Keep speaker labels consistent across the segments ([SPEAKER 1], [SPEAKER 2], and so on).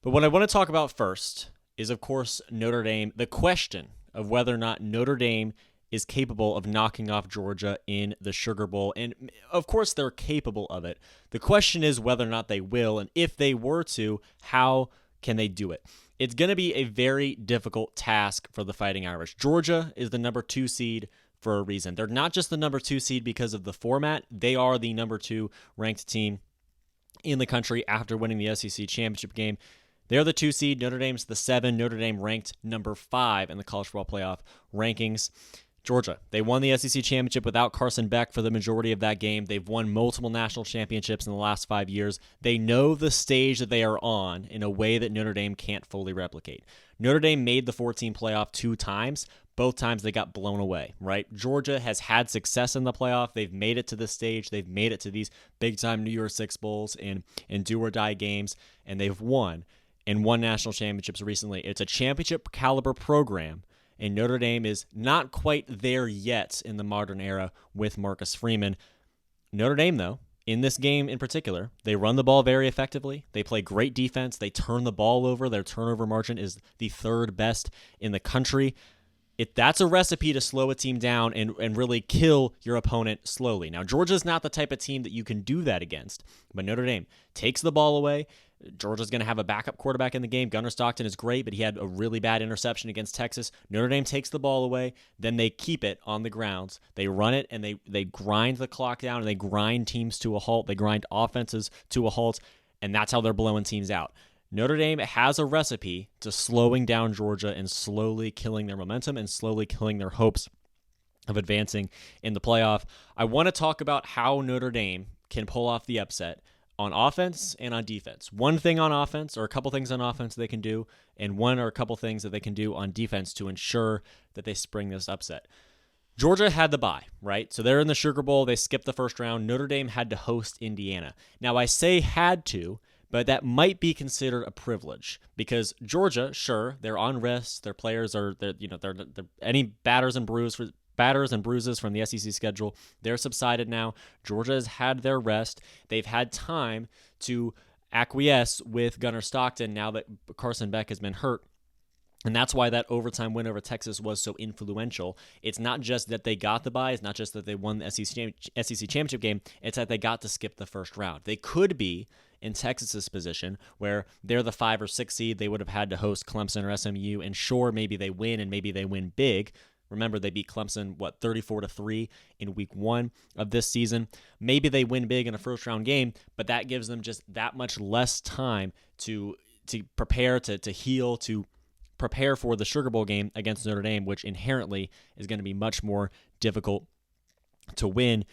[SPEAKER 1] But what I want to talk about first is, of course, Notre Dame, the question of whether or not Notre Dame is capable of knocking off Georgia in the Sugar Bowl. And of course, they're capable of it. The question is whether or not they will, and if they were to, how can they do it? It's going to be a very difficult task for the Fighting Irish. Georgia is the number 2 seed for a reason. They're not just the number 2 seed because of the format. They are the number 2 ranked team in the country after winning the SEC championship game. They're the 2 seed. Notre Dame's the 7. Notre Dame ranked number 5 in the college football playoff rankings. Georgia, they won the SEC championship without Carson Beck for the majority of that game. They've won multiple national championships in the last 5 years. They know the stage that they are on in a way that Notre Dame can't fully replicate. Notre Dame made the 14 playoff 2 times. Both times they got blown away, right? Georgia has had success in the playoff. They've made it to this stage. They've made it to these big-time New Year's Six Bowls and do-or-die games, and they've won national championships recently. It's a championship caliber program, and Notre Dame is not quite there yet in the modern era with Marcus Freeman. Notre Dame, though, in this game in particular, they run the ball very effectively. They play great defense. They turn the ball over. Their turnover margin is the 3rd best in the country. That's a recipe to slow a team down and really kill your opponent slowly. Now, Georgia's not the type of team that you can do that against, but Notre Dame takes the ball away. Georgia's going to have a backup quarterback in the game. Gunnar Stockton is great, but he had a really bad interception against Texas. Notre Dame takes the ball away. Then they keep it on the grounds. They run it, and they grind the clock down, and they grind teams to a halt. They grind offenses to a halt, and that's how they're blowing teams out. Notre Dame has a recipe to slowing down Georgia and slowly killing their momentum and slowly killing their hopes of advancing in the playoff. I want to talk about how Notre Dame can pull off the upset on offense and on defense. One thing on offense, or a couple things on offense they can do, and one or a couple things that they can do on defense to ensure that they spring this upset. Georgia had the bye, right? So they're in the Sugar Bowl. They skipped the first round. Notre Dame had to host Indiana. Now, I say had to, but that might be considered a privilege because Georgia, sure, they're on rest. Their players are, they're any batters and bruises from the SEC schedule, they're subsided now. Georgia has had their rest. They've had time to acquiesce with Gunnar Stockton now that Carson Beck has been hurt. And that's why that overtime win over Texas was so influential. It's not just that they got the bye. It's not just that they won the SEC championship game. It's that they got to skip the first round. They could be in Texas's position where they're the 5 or 6 seed. They would have had to host Clemson or SMU. And sure, maybe they win and maybe they win big. Remember, they beat Clemson, 34-3 in week 1 of this season. Maybe they win big in a first-round game, but that gives them just that much less time to prepare, to heal, to prepare for the Sugar Bowl game against Notre Dame, which inherently is going to be much more difficult to win.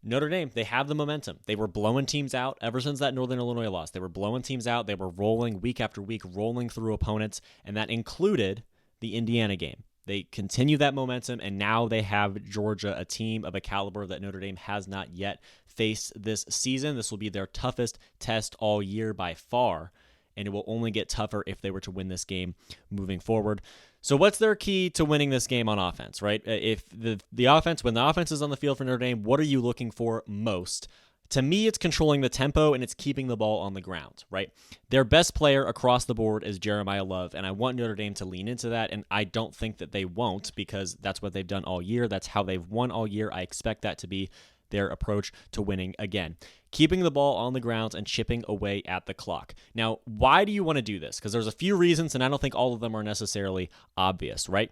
[SPEAKER 1] Notre Dame, they have the momentum. They were blowing teams out ever since that Northern Illinois loss. They were blowing teams out. They were rolling week after week, rolling through opponents, and that included the Indiana game. They continue that momentum, and now they have Georgia, a team of a caliber that Notre Dame has not yet faced this season. This will be their toughest test all year by far, and it will only get tougher if they were to win this game moving forward. So what's their key to winning this game on offense, right? If the offense, when the offense is on the field for Notre Dame, what are you looking for most? To me, it's controlling the tempo and it's keeping the ball on the ground, right? Their best player across the board is Jeremiah Love, and I want Notre Dame to lean into that, and I don't think that they won't because that's what they've done all year. That's how they've won all year. I expect that to be their approach to winning again. Keeping the ball on the ground and chipping away at the clock. Now, why do you want to do this? Because there's a few reasons, and I don't think all of them are necessarily obvious, right?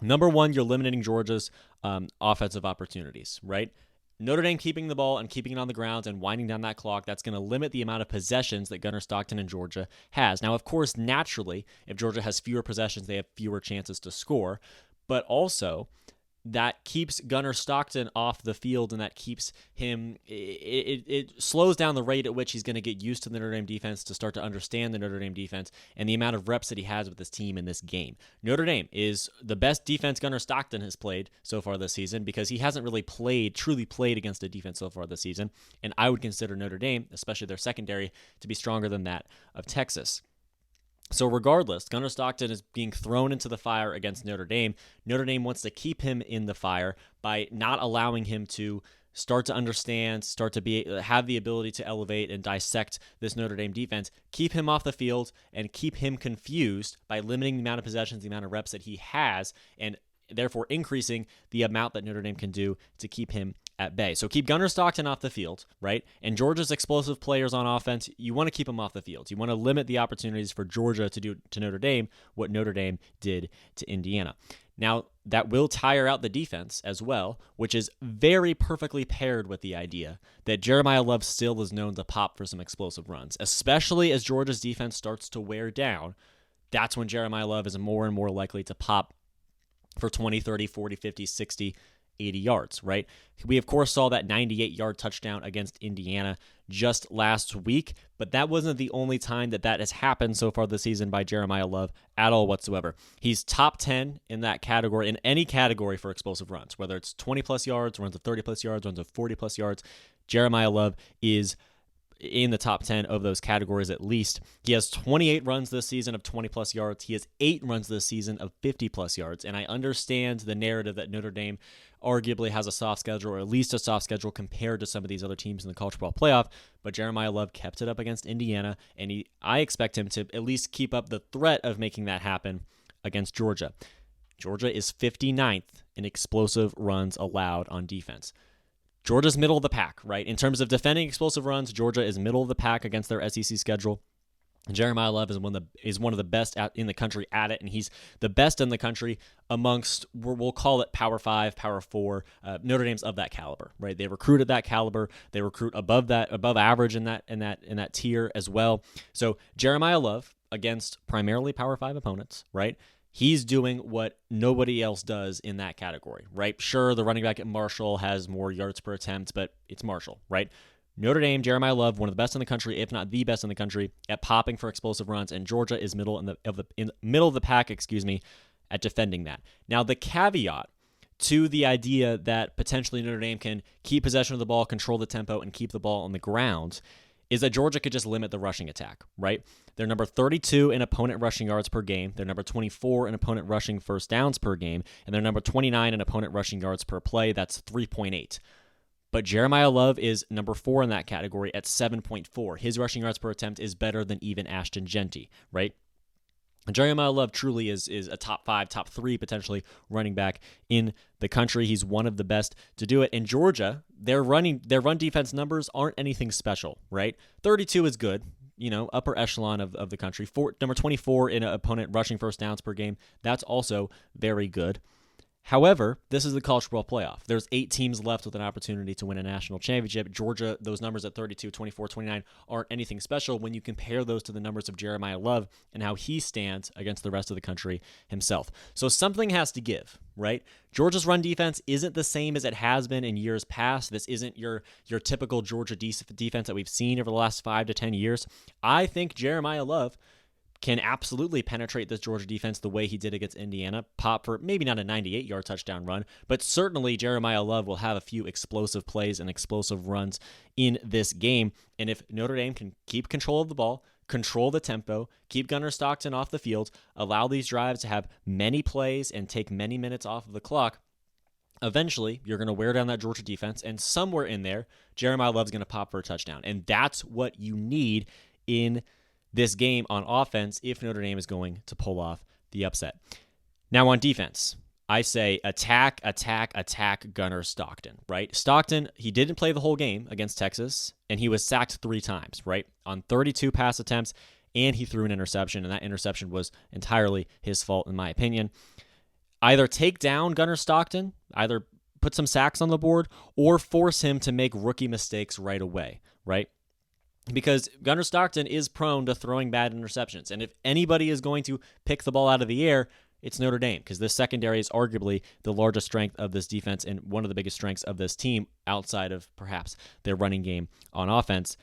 [SPEAKER 1] Number one, you're limiting Georgia's offensive opportunities, right? Notre Dame keeping the ball and keeping it on the ground and winding down that clock, that's going to limit the amount of possessions that Gunnar Stockton and Georgia has. Now, of course, naturally, if Georgia has fewer possessions, they have fewer chances to score, but also that keeps Gunnar Stockton off the field, and that keeps him, it slows down the rate at which he's going to get used to the Notre Dame defense, to start to understand the Notre Dame defense and the amount of reps that he has with this team in this game. Notre Dame is the best defense Gunnar Stockton has played so far this season because he hasn't really truly played against a defense so far this season, and I would consider Notre Dame, especially their secondary, to be stronger than that of Texas. So regardless, Gunnar Stockton is being thrown into the fire against Notre Dame. Notre Dame wants to keep him in the fire by not allowing him to start to understand, start to have the ability to elevate and dissect this Notre Dame defense, keep him off the field and keep him confused by limiting the amount of possessions, the amount of reps that he has, and therefore increasing the amount that Notre Dame can do to keep him at bay. So keep Gunnar Stockton off the field, right? And Georgia's explosive players on offense, you want to keep them off the field. You want to limit the opportunities for Georgia to do to Notre Dame what Notre Dame did to Indiana. Now, that will tire out the defense as well, which is very perfectly paired with the idea that Jeremiah Love still is known to pop for some explosive runs, especially as Georgia's defense starts to wear down. That's when Jeremiah Love is more and more likely to pop for 20, 30, 40, 50, 60, 80 yards, right? We, of course, saw that 98-yard touchdown against Indiana just last week, but that wasn't the only time that has happened so far this season by Jeremiah Love at all whatsoever. He's top 10 in that category, in any category for explosive runs, whether it's 20-plus yards, runs of 30-plus yards, runs of 40-plus yards. Jeremiah Love is in the top 10 of those categories at least. He has 28 runs this season of 20-plus yards. He has 8 runs this season of 50-plus yards. And I understand the narrative that Notre Dame arguably has a soft schedule, or at least a soft schedule compared to some of these other teams in the college football playoff. But Jeremiah Love kept it up against Indiana, and I expect him to at least keep up the threat of making that happen against Georgia. Georgia is 59th in explosive runs allowed on defense. Georgia's middle of the pack, right? In terms of defending explosive runs, Georgia is middle of the pack against their SEC schedule. And Jeremiah Love is one of the best in the country at it, and he's the best in the country amongst, we'll call it Power 5, Power 4. Notre Dame's of that caliber, right? They recruit at that caliber. They recruit above average in that tier as well. So Jeremiah Love against primarily Power 5 opponents, right? He's doing what nobody else does in that category, right? Sure, the running back at Marshall has more yards per attempt, but it's Marshall, right? Notre Dame, Jeremiah Love, one of the best in the country, if not the best in the country, at popping for explosive runs, and Georgia is middle in the middle of the pack, at defending that. Now, the caveat to the idea that potentially Notre Dame can keep possession of the ball, control the tempo, and keep the ball on the ground is that Georgia could just limit the rushing attack, right? They're number 32 in opponent rushing yards per game. They're number 24 in opponent rushing first downs per game. And they're number 29 in opponent rushing yards per play. That's 3.8. But Jeremiah Love is number 4 in that category at 7.4. His rushing yards per attempt is better than even Ashton Genty, right? Jeremiah Love truly is a top 5, top 3 potentially running back in the country. He's one of the best to do it. In Georgia, their run defense numbers aren't anything special, right? 32 is good, upper echelon of the country. Number 24 in opponent rushing first downs per game. That's also very good. However, this is the college football playoff. There's 8 teams left with an opportunity to win a national championship. Georgia, those numbers at 32, 24, 29 aren't anything special when you compare those to the numbers of Jeremiah Love and how he stands against the rest of the country himself. So something has to give, right? Georgia's run defense isn't the same as it has been in years past. This isn't your typical Georgia defense that we've seen over the last 5 to 10 years. I think Jeremiah Love can absolutely penetrate this Georgia defense the way he did against Indiana, pop for maybe not a 98-yard touchdown run, but certainly Jeremiah Love will have a few explosive plays and explosive runs in this game. And if Notre Dame can keep control of the ball, control the tempo, keep Gunnar Stockton off the field, allow these drives to have many plays and take many minutes off of the clock, eventually you're going to wear down that Georgia defense, and somewhere in there, Jeremiah Love's going to pop for a touchdown. And that's what you need in this game on offense if Notre Dame is going to pull off the upset. Now on defense, I say attack Gunnar Stockton, right? Stockton, he didn't play the whole game against Texas, and he was sacked 3 times, right? On 32 pass attempts, and he threw an interception, and that interception was entirely his fault, in my opinion. Either take down Gunnar Stockton, either put some sacks on the board, or force him to make rookie mistakes right away, right? Because Gunnar Stockton is prone to throwing bad interceptions. And if anybody is going to pick the ball out of the air, it's Notre Dame, because this secondary is arguably the largest strength of this defense and one of the biggest strengths of this team outside of perhaps their running game on offense.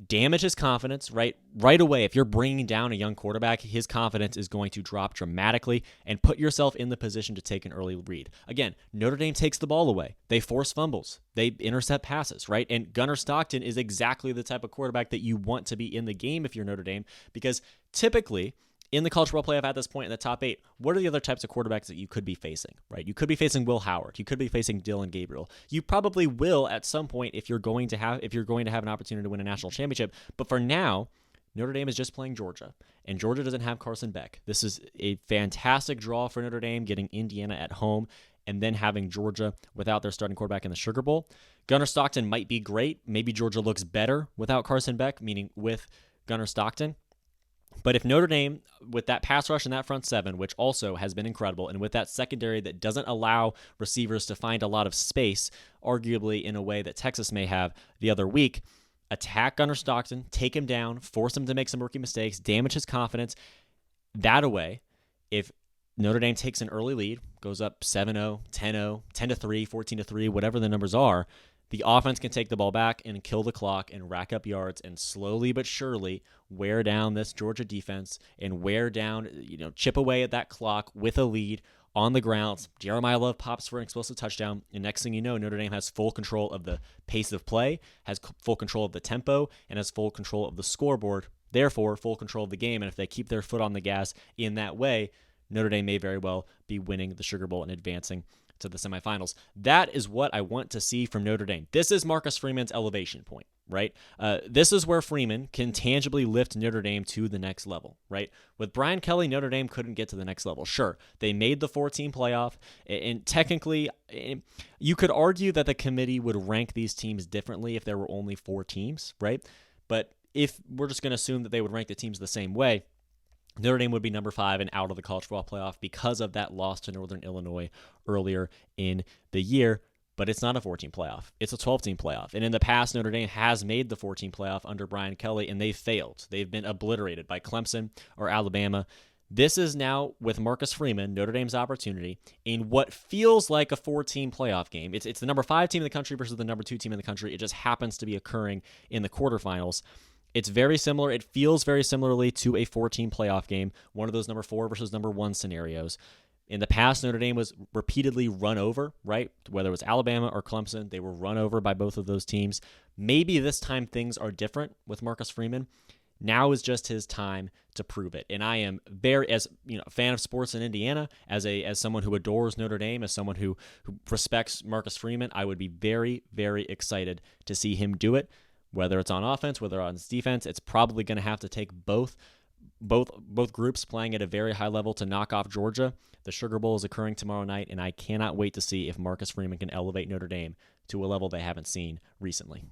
[SPEAKER 1] Damage his confidence right away. If you're bringing down a young quarterback, his confidence is going to drop dramatically, and put yourself in the position to take an early read. Again, Notre Dame takes the ball away. They force fumbles. They intercept passes, right? And Gunnar Stockton is exactly the type of quarterback that you want to be in the game if you're Notre Dame, because typically in the college football playoff at this point in the top 8, what are the other types of quarterbacks that you could be facing, right? You could be facing Will Howard. You could be facing Dylan Gabriel. You probably will at some point if you're going to have an opportunity to win a national championship. But for now, Notre Dame is just playing Georgia, and Georgia doesn't have Carson Beck. This is a fantastic draw for Notre Dame, getting Indiana at home and then having Georgia without their starting quarterback in the Sugar Bowl. Gunnar Stockton might be great. Maybe Georgia looks better without Carson Beck, meaning with Gunnar Stockton. But if Notre Dame, with that pass rush and that front seven, which also has been incredible, and with that secondary that doesn't allow receivers to find a lot of space, arguably in a way that Texas may have the other week, attack Gunnar Stockton, take him down, force him to make some rookie mistakes, damage his confidence. That away, if Notre Dame takes an early lead, goes up 7-0, 10-0, 10-3, 14-3, whatever the numbers are, the offense can take the ball back and kill the clock and rack up yards and slowly but surely wear down this Georgia defense and wear down, chip away at that clock with a lead on the ground. Jeremiah Love pops for an explosive touchdown, and next thing you know, Notre Dame has full control of the pace of play, has full control of the tempo, and has full control of the scoreboard, therefore full control of the game. And if they keep their foot on the gas in that way, Notre Dame may very well be winning the Sugar Bowl and advancing to the semifinals. That is what I want to see from Notre Dame. This is Marcus Freeman's elevation point, right? This is where Freeman can tangibly lift Notre Dame to the next level, right? With Brian Kelly, Notre Dame couldn't get to the next level. Sure, they made the 14 playoff, and technically, you could argue that the committee would rank these teams differently if there were only 4 teams, right? But if we're just going to assume that they would rank the teams the same way, Notre Dame would be number 5 and out of the college football playoff because of that loss to Northern Illinois earlier in the year. But it's not a 14 playoff. It's a 12-team playoff. And in the past, Notre Dame has made the 14 playoff under Brian Kelly, and they've failed. They've been obliterated by Clemson or Alabama. This is now, with Marcus Freeman, Notre Dame's opportunity in what feels like a 4-team playoff game. It's the number 5 team in the country versus the number 2 team in the country. It just happens to be occurring in the quarterfinals. It's very similar. It feels very similarly to a 4-team playoff game, one of those number 4 versus number 1 scenarios. In the past, Notre Dame was repeatedly run over, right? Whether it was Alabama or Clemson, they were run over by both of those teams. Maybe this time things are different with Marcus Freeman. Now is just his time to prove it. And I am very, as a fan of sports in Indiana, as someone who adores Notre Dame, as someone who respects Marcus Freeman, I would be very, very excited to see him do it. Whether it's on offense, whether on defense, it's probably going to have to take both groups playing at a very high level to knock off Georgia. The Sugar Bowl is occurring tomorrow night, and I cannot wait to see if Marcus Freeman can elevate Notre Dame to a level they haven't seen recently.